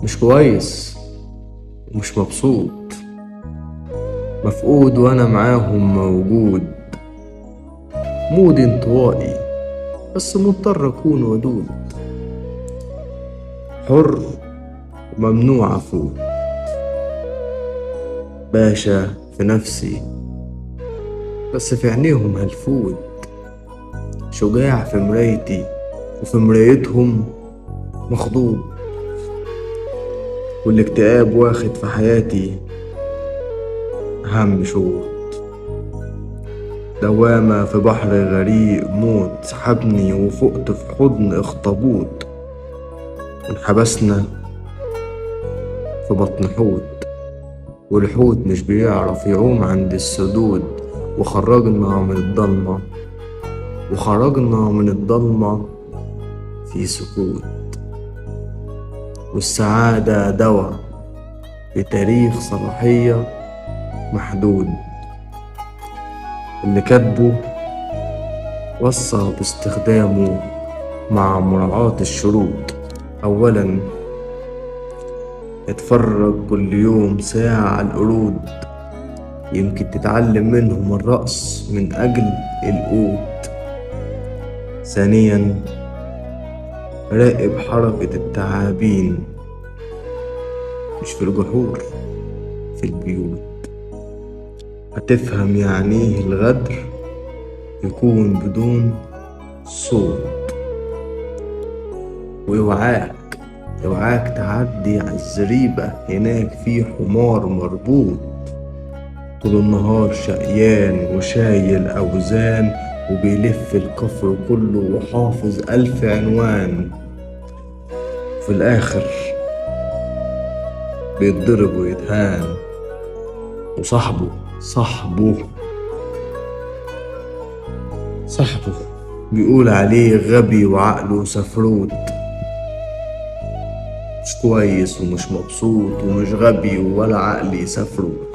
مش كويس ومش مبسوط، مفقود وانا معاهم موجود. مودي انطوائي بس مضطر اكون ودود، حر وممنوع افوت. باشا في نفسي بس في عينيهم هلفوت، شجاع في مرايتي وفي مرايتهم مخضوض. والاكتئاب واخد في حياتي أهم شوط، دوامة في بحر غريق موت سحبني وفقت في حضن اخطبوط. وانحبسنا في بطن حوت، والحوت مش بيعرف يعوم عند السدود. وخرجنا من الضلمة في سكوت. والسعادة دواء بتاريخ صلاحية محدود، اللي كاتبه وصى باستخدامه مع مراعاة الشروط. أولا، اتفرج كل يوم ساعة على القرود، يمكن تتعلم منهم الرقص من أجل القوت. ثانيا، راقب حركة التعابين، مش في الجحور، في البيوت. هتفهم يعني ايه الغدر يكون بدون صوت. واوعاك تعدي على الزريبة، هناك في حمار مربوط طول النهار شقيان وشايل أوزان، وبيلف الكفر كله وحافظ 1000 عنوان. في الآخر بيتضرب ويتهان، وصاحبه بيقول عليه غبي وعقله سفروت. مش كويس ومش مبسوط ومش غبي ولا عقلي سفروت.